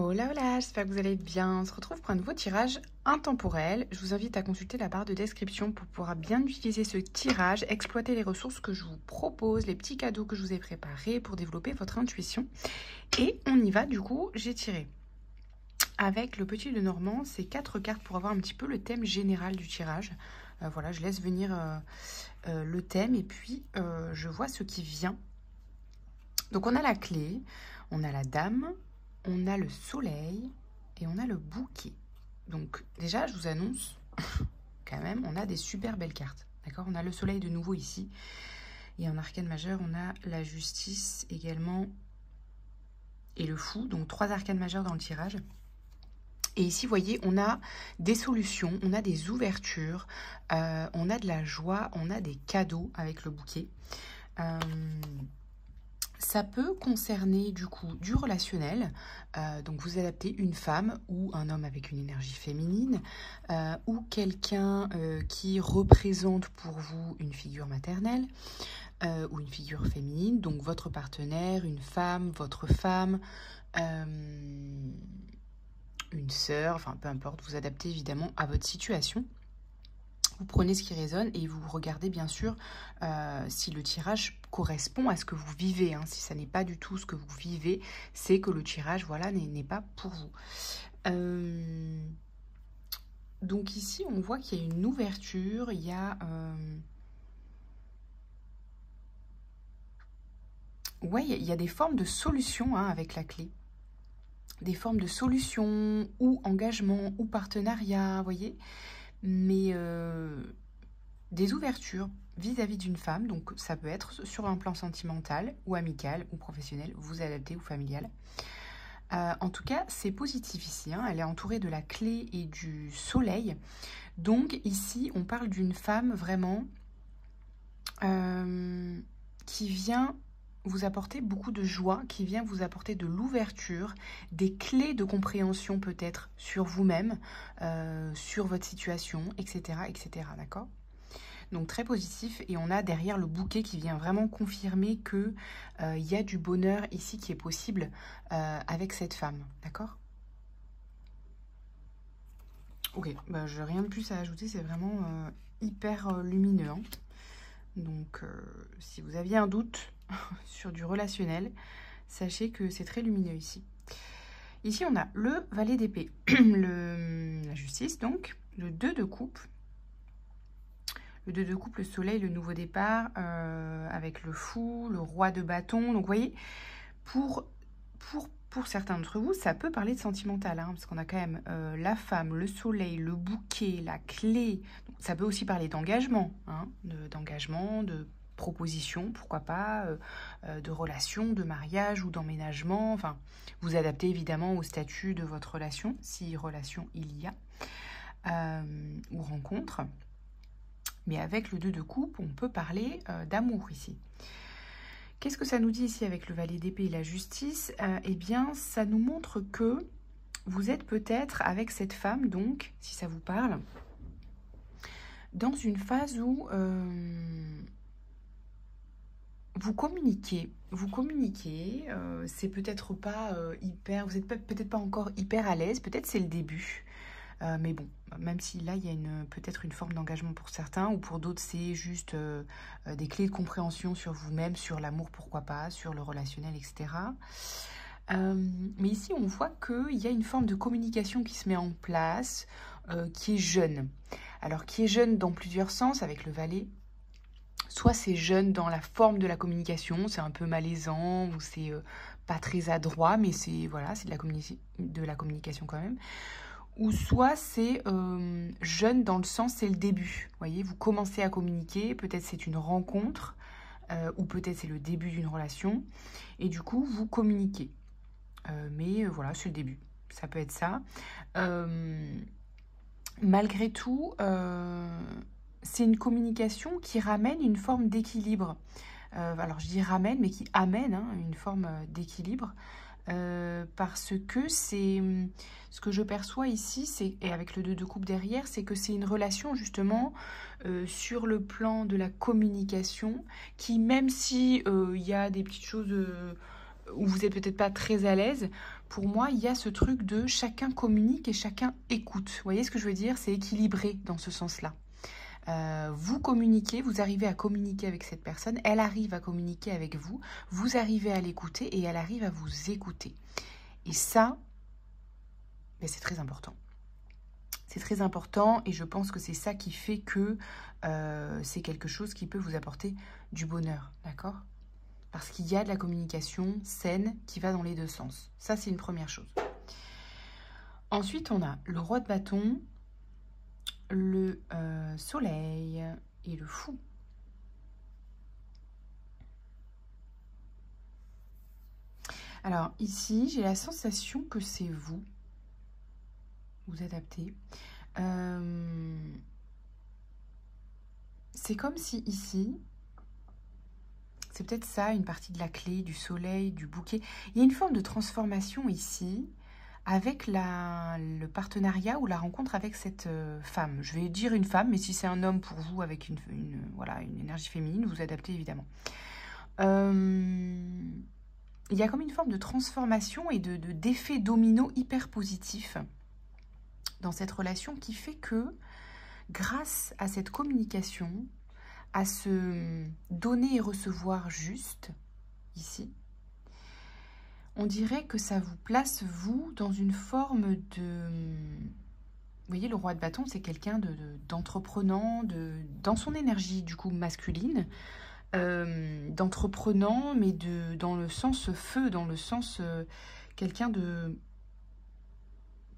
Hola, hola, j'espère que vous allez bien. On se retrouve pour un nouveau tirage intemporel. Je vous invite à consulter la barre de description pour pouvoir bien utiliser ce tirage, exploiter les ressources que je vous propose, les petits cadeaux que je vous ai préparés pour développer votre intuition. Et on y va, du coup, j'ai tiré avec le petit Lenormand, ces 4 cartes pour avoir un petit peu le thème général du tirage. Voilà, je laisse venir le thème et puis je vois ce qui vient. Donc on a la clé, on a la dame, on a le soleil et on a le bouquet. Donc déjà, je vous annonce, quand même, on a des super belles cartes. D'accord? On a le soleil de nouveau ici. Et en arcane majeur, on a la justice également et le fou. Donc 3 arcanes majeures dans le tirage. Et ici, vous voyez, on a des solutions, on a des ouvertures, on a de la joie, on a des cadeaux avec le bouquet. Ça peut concerner du coup du relationnel, donc vous adaptez une femme ou un homme avec une énergie féminine, ou quelqu'un qui représente pour vous une figure maternelle ou une figure féminine, donc votre partenaire, une femme, votre femme, une sœur, enfin peu importe, vous adaptez évidemment à votre situation. Vous prenez ce qui résonne et vous regardez bien sûr si le tirage correspond à ce que vous vivez. Hein. Si ça n'est pas du tout ce que vous vivez, c'est que le tirage voilà, n'est pas pour vous. Donc ici, on voit qu'il y a une ouverture, il y a... ouais, il y a des formes de solutions hein, avec la clé. Des formes de solutions ou engagement ou partenariat, vous voyez. Mais des ouvertures vis-à-vis d'une femme, donc ça peut être sur un plan sentimental ou amical ou professionnel, vous adaptez ou familial. En tout cas, c'est positif ici, hein, elle est entourée de la clé et du soleil. Donc ici, on parle d'une femme vraiment qui vient vous apporter beaucoup de joie, qui vient vous apporter de l'ouverture, des clés de compréhension peut-être sur vous-même, sur votre situation, etc. etc. D'accord ? Donc très positif et on a derrière le bouquet qui vient vraiment confirmer que y a du bonheur ici qui est possible avec cette femme. D'accord ? Ok, bah, je n'ai rien de plus à ajouter, c'est vraiment hyper lumineux. Hein. Donc si vous aviez un doute sur du relationnel, sachez que c'est très lumineux ici. Ici, on a le valet d'épée, la justice, donc, le 2 de coupe. Le 2 de coupe, le soleil, le nouveau départ, avec le fou, le roi de bâton. Donc, vous voyez, pour certains d'entre vous, ça peut parler de sentimental, hein, parce qu'on a quand même la femme, le soleil, le bouquet, la clé. Donc, ça peut aussi parler d'engagement, hein, d'engagement, de proposition, pourquoi pas, de relation, de mariage ou d'emménagement. Enfin, vous adaptez évidemment au statut de votre relation, si relation il y a, ou rencontre. Mais avec le 2 de coupe, on peut parler d'amour ici. Qu'est-ce que ça nous dit ici avec le valet d'épée et la justice? Eh bien, ça nous montre que vous êtes peut-être avec cette femme, donc, si ça vous parle, dans une phase où vous communiquez, c'est peut-être pas hyper, vous n'êtes peut-être pas encore hyper à l'aise, peut-être c'est le début, mais bon, même si là il y a peut-être une forme d'engagement pour certains, ou pour d'autres c'est juste des clés de compréhension sur vous-même, sur l'amour pourquoi pas, sur le relationnel, etc. Mais ici on voit qu'il y a une forme de communication qui se met en place, qui est jeune. Alors qui est jeune dans plusieurs sens avec le valet. Soit c'est jeune dans la forme de la communication, c'est un peu malaisant ou c'est pas très adroit, mais c'est voilà, c'est de la communication quand même. Ou soit c'est jeune dans le sens c'est le début. Vous voyez, vous commencez à communiquer, peut-être c'est une rencontre ou peut-être c'est le début d'une relation et du coup vous communiquez. Mais voilà, c'est le début. Ça peut être ça. Malgré tout, c'est une communication qui ramène une forme d'équilibre. Alors je dis ramène, mais qui amène hein, une forme d'équilibre. Parce que c'est ce que je perçois ici, et avec le 2 de coupe derrière, c'est que c'est une relation justement sur le plan de la communication qui, même si il y a des petites choses où vous n'êtes peut-être pas très à l'aise, pour moi, il y a ce truc de chacun communique et chacun écoute. Vous voyez ce que je veux dire? C'est équilibré dans ce sens-là. Vous communiquez, vous arrivez à communiquer avec cette personne, elle arrive à communiquer avec vous, vous arrivez à l'écouter et elle arrive à vous écouter. Et ça, ben c'est très important. C'est très important et je pense que c'est ça qui fait que c'est quelque chose qui peut vous apporter du bonheur, d'accord? Parce qu'il y a de la communication saine qui va dans les deux sens. Ça, c'est une première chose. Ensuite, on a le roi de bâton, le soleil et le fou. Alors ici, j'ai la sensation que c'est vous. Vous adaptez. C'est comme si ici, c'est peut-être ça, une partie de la clé, du soleil, du bouquet. Il y a une forme de transformation ici avec le partenariat ou la rencontre avec cette femme. Je vais dire une femme, mais si c'est un homme pour vous avec voilà, une énergie féminine, vous adaptez évidemment. Il y a comme une forme de transformation et d'effet domino hyper positif dans cette relation qui fait que grâce à cette communication, à se donner et recevoir juste, ici, on dirait que ça vous place, vous, dans une forme de... Vous voyez, le roi de bâton, c'est quelqu'un d'entreprenant, dans son énergie, du coup, masculine, d'entreprenant, mais dans le sens feu, dans le sens quelqu'un de...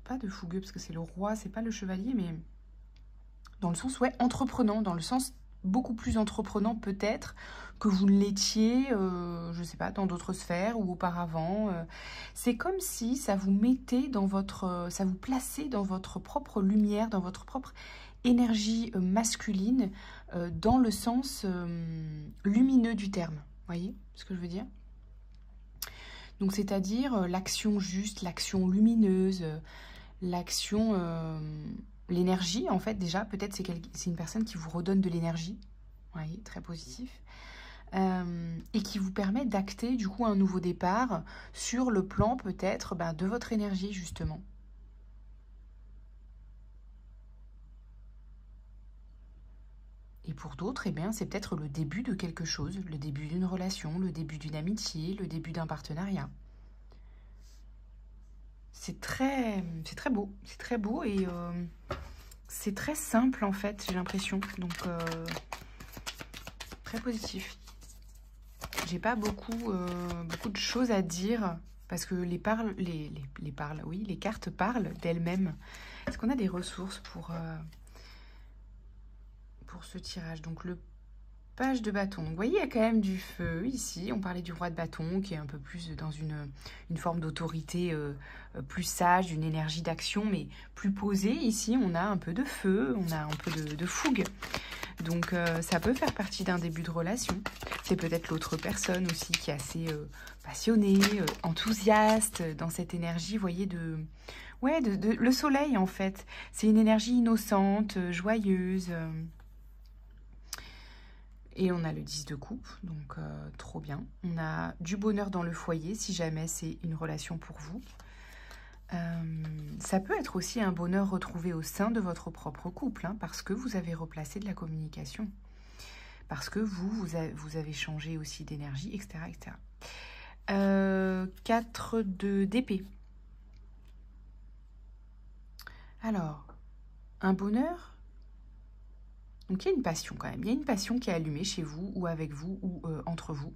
Pas de fougueux, parce que c'est le roi, c'est pas le chevalier, mais dans le sens, ouais, entreprenant, dans le sens beaucoup plus entreprenant peut-être que vous ne l'étiez, je sais pas, dans d'autres sphères ou auparavant. C'est comme si ça vous mettait dans votre... ça vous plaçait dans votre propre lumière, dans votre propre énergie masculine, dans le sens lumineux du terme. Vous voyez ce que je veux dire? Donc, c'est-à-dire l'action juste, l'action lumineuse, l'action... l'énergie, en fait, déjà, peut-être c'est une personne qui vous redonne de l'énergie. Vous voyez, très positif. Et qui vous permet d'acter, du coup, un nouveau départ sur le plan, peut-être, de votre énergie, justement. Et pour d'autres, eh bien, c'est peut-être le début de quelque chose, le début d'une relation, le début d'une amitié, le début d'un partenariat. C'est très beau et c'est très simple en fait, j'ai l'impression. Donc très positif. J'ai pas beaucoup de choses à dire parce que les cartes parlent d'elles-mêmes. Est-ce qu'on a des ressources pour ce tirage? Donc le page de bâton. Donc, vous voyez, il y a quand même du feu ici. On parlait du roi de bâton qui est un peu plus dans une forme d'autorité plus sage, une énergie d'action, mais plus posée. Ici, on a un peu de feu, on a un peu de fougue. Donc, ça peut faire partie d'un début de relation. C'est peut-être l'autre personne aussi qui est assez passionnée, enthousiaste dans cette énergie, vous voyez, le soleil, en fait. C'est une énergie innocente, joyeuse. Et on a le 10 de coupe, donc trop bien. On a du bonheur dans le foyer, si jamais c'est une relation pour vous. Ça peut être aussi un bonheur retrouvé au sein de votre propre couple, hein, parce que vous avez replacé de la communication. Parce que vous avez changé aussi d'énergie, etc. etc. 4 d'épée. Alors, un bonheur. Donc, il y a une passion quand même. Il y a une passion qui est allumée chez vous ou avec vous ou entre vous.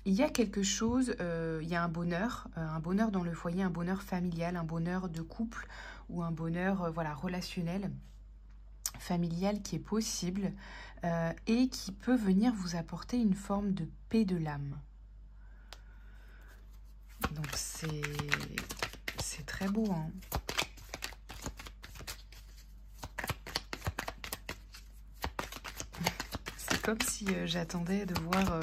Il y a quelque chose, il y a un bonheur dans le foyer, un bonheur familial, un bonheur de couple ou un bonheur relationnel, familial qui est possible et qui peut venir vous apporter une forme de paix de l'âme. Donc, c'est très beau, hein. Comme si j'attendais de voir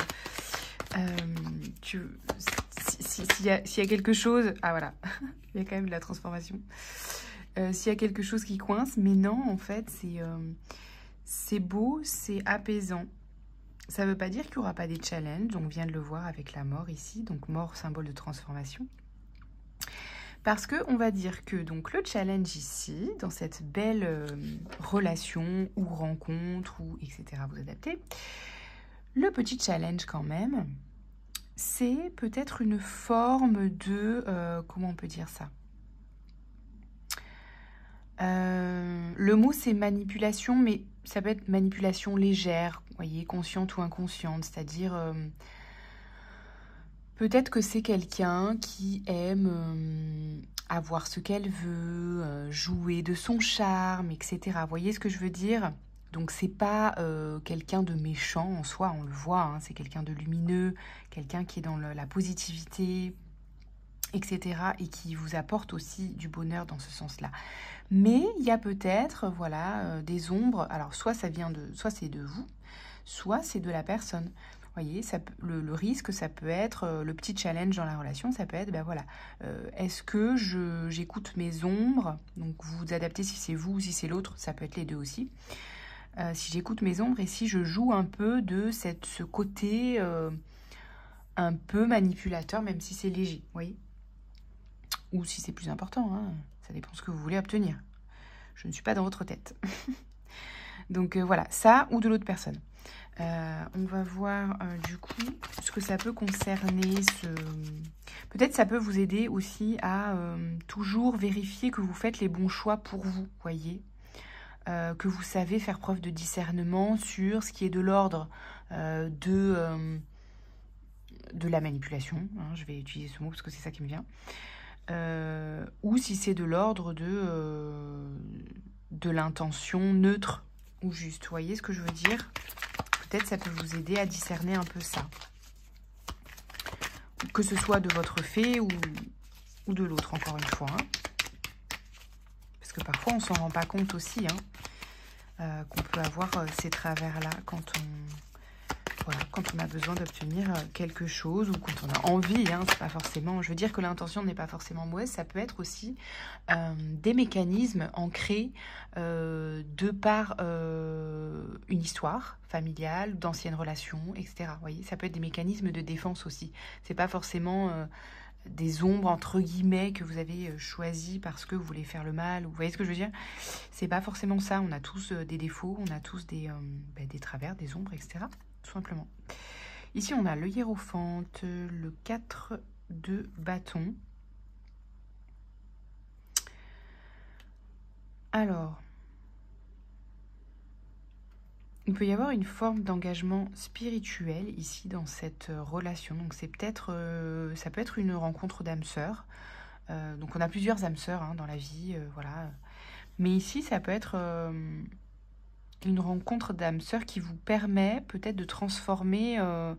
s'il y a quelque chose... Ah voilà, il y a quand même de la transformation. S'il y a quelque chose qui coince, mais non, en fait, c'est beau, c'est apaisant. Ça ne veut pas dire qu'il n'y aura pas des challenges. On vient de le voir avec la mort ici. Donc mort, symbole de transformation. Parce qu'on va dire que donc, le challenge ici, dans cette belle relation ou rencontre, ou etc., vous adaptez, le petit challenge quand même, c'est peut-être une forme de... comment on peut dire ça? Le mot, c'est manipulation, mais ça peut être manipulation légère, vous voyez, consciente ou inconsciente, c'est-à-dire... peut-être que c'est quelqu'un qui aime avoir ce qu'elle veut, jouer de son charme, etc. Vous voyez ce que je veux dire? Donc c'est pas quelqu'un de méchant en soi, on le voit, hein, c'est quelqu'un de lumineux, quelqu'un qui est dans la positivité, etc. et qui vous apporte aussi du bonheur dans ce sens-là. Mais il y a peut-être, voilà, des ombres. Alors soit ça vient soit c'est de vous, soit c'est de la personne. Vous voyez, le risque, ça peut être, le petit challenge dans la relation, ça peut être, ben voilà, est-ce que j'écoute mes ombres? Donc vous adaptez si c'est vous ou si c'est l'autre, ça peut être les deux aussi. Si j'écoute mes ombres et si je joue un peu de ce côté un peu manipulateur, même si c'est léger, vous voyez? Ou si c'est plus important, hein, ça dépend de ce que vous voulez obtenir. Je ne suis pas dans votre tête. Donc voilà, ça ou de l'autre personne. On va voir du coup ce que ça peut concerner. Peut-être ça peut vous aider aussi à toujours vérifier que vous faites les bons choix pour vous, voyez. Que vous savez faire preuve de discernement sur ce qui est de l'ordre de la manipulation. Hein, je vais utiliser ce mot parce que c'est ça qui me vient. Ou si c'est de l'ordre de l'intention neutre ou juste. Vous voyez ce que je veux dire? Peut-être ça peut vous aider à discerner un peu ça. Que ce soit de votre fait ou de l'autre, encore une fois. Hein. Parce que parfois, on s'en rend pas compte aussi, hein, qu'on peut avoir ces travers-là quand on a besoin d'obtenir quelque chose ou quand on a envie. Hein, c'est pas forcément, je veux dire que l'intention n'est pas forcément mauvaise, ça peut être aussi des mécanismes ancrés de par une histoire familiale, d'anciennes relations, etc. Vous voyez, ça peut être des mécanismes de défense aussi. C'est pas forcément des ombres entre guillemets que vous avez choisies parce que vous voulez faire le mal. Vous voyez ce que je veux dire? C'est pas forcément ça. On a tous des défauts, on a tous des travers, des ombres, etc. Tout simplement. Ici, on a le hiérophante, le 4 de bâton. Alors, il peut y avoir une forme d'engagement spirituel ici dans cette relation. Donc, c'est peut-être, ça peut être une rencontre d'âme sœur. Donc, on a plusieurs âmes sœurs hein, dans la vie, voilà. Mais ici, ça peut être une rencontre d'âme sœur qui vous permet peut-être de transformer un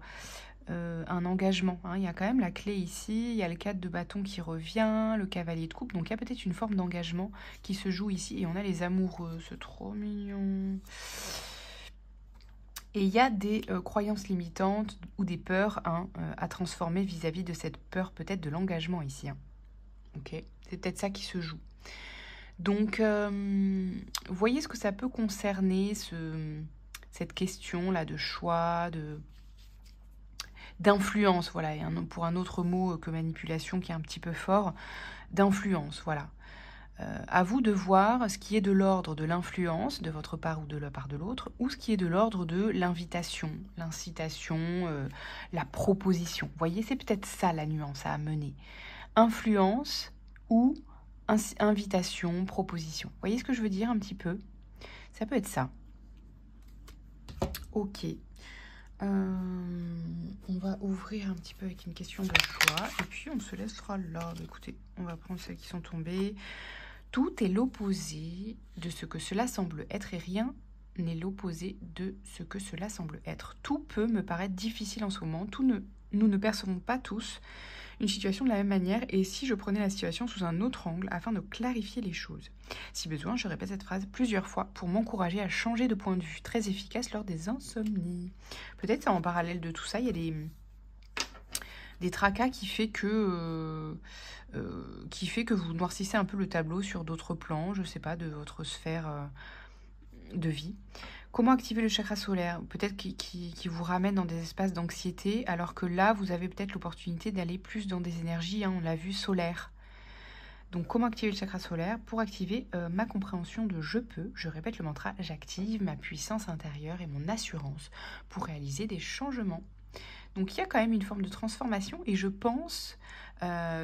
engagement. Hein. Il y a quand même la clé ici, il y a le 4 de bâton qui revient, le cavalier de coupe. Donc il y a peut-être une forme d'engagement qui se joue ici. Et on a les amoureux, c'est trop mignon. Et il y a des croyances limitantes ou des peurs hein, à transformer vis-à-vis de cette peur peut-être de l'engagement ici. Hein. Ok, c'est peut-être ça qui se joue. Donc, voyez ce que ça peut concerner, cette question-là de choix, d'influence, voilà, et pour un autre mot que manipulation qui est un petit peu fort, d'influence, voilà. À vous de voir ce qui est de l'ordre de l'influence de votre part ou de la part de l'autre, ou ce qui est de l'ordre de l'invitation, l'incitation, la proposition. Vous voyez, c'est peut-être ça la nuance à amener. Influence ou invitation, proposition. Vous voyez ce que je veux dire un petit peu? Ça peut être ça. Ok. On va ouvrir un petit peu avec une question de choix. Et puis, on se laissera là. Écoutez, on va prendre celles qui sont tombées. Tout est l'opposé de ce que cela semble être et rien n'est l'opposé de ce que cela semble être. Tout peut me paraître difficile en ce moment. Nous ne percevons pas tous une situation de la même manière et si je prenais la situation sous un autre angle afin de clarifier les choses. Si besoin, je répète cette phrase plusieurs fois pour m'encourager à changer de point de vue, très efficace lors des insomnies. Peut-être en parallèle de tout ça, il y a des tracas qui fait que vous noircissez un peu le tableau sur d'autres plans, je sais pas, de votre sphère de vie. Comment activer le chakra solaire? Peut-être qui vous ramène dans des espaces d'anxiété, alors que là, vous avez peut-être l'opportunité d'aller plus dans des énergies, hein, on l'a vu, solaires. Donc, comment activer le chakra solaire? Pour activer ma compréhension de je peux, je répète le mantra, j'active ma puissance intérieure et mon assurance pour réaliser des changements. Donc, il y a quand même une forme de transformation et je pense,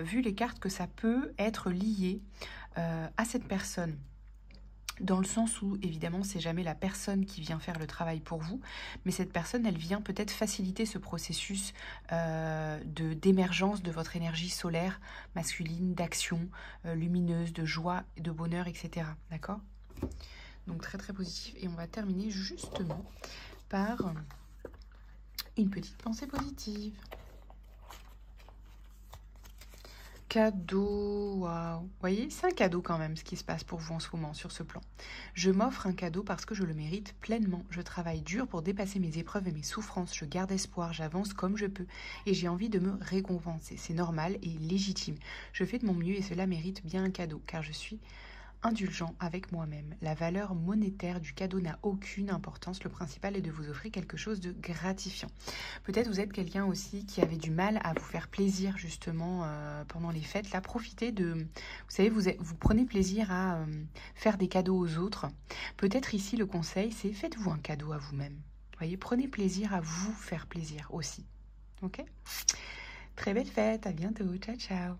vu les cartes, que ça peut être lié à cette personne. Dans le sens où, évidemment, c'est jamais la personne qui vient faire le travail pour vous, mais cette personne, elle vient peut-être faciliter ce processus d'émergence de votre énergie solaire masculine, d'action lumineuse, de joie, de bonheur, etc. D'accord? Donc très très positif. Et on va terminer justement par une petite pensée positive. Cadeau, waouh. Vous voyez, c'est un cadeau quand même ce qui se passe pour vous en ce moment sur ce plan. Je m'offre un cadeau parce que je le mérite pleinement. Je travaille dur pour dépasser mes épreuves et mes souffrances. Je garde espoir, j'avance comme je peux et j'ai envie de me récompenser. C'est normal et légitime. Je fais de mon mieux et cela mérite bien un cadeau car je suis indulgent avec moi-même. La valeur monétaire du cadeau n'a aucune importance. Le principal est de vous offrir quelque chose de gratifiant. Peut-être vous êtes quelqu'un aussi qui avait du mal à vous faire plaisir justement pendant les fêtes. Là, profitez de... Vous savez, vous prenez plaisir à faire des cadeaux aux autres. Peut-être ici, le conseil, c'est faites-vous un cadeau à vous-même. Voyez, prenez plaisir à vous faire plaisir aussi. Ok? Très belle fête, à bientôt. Ciao, ciao.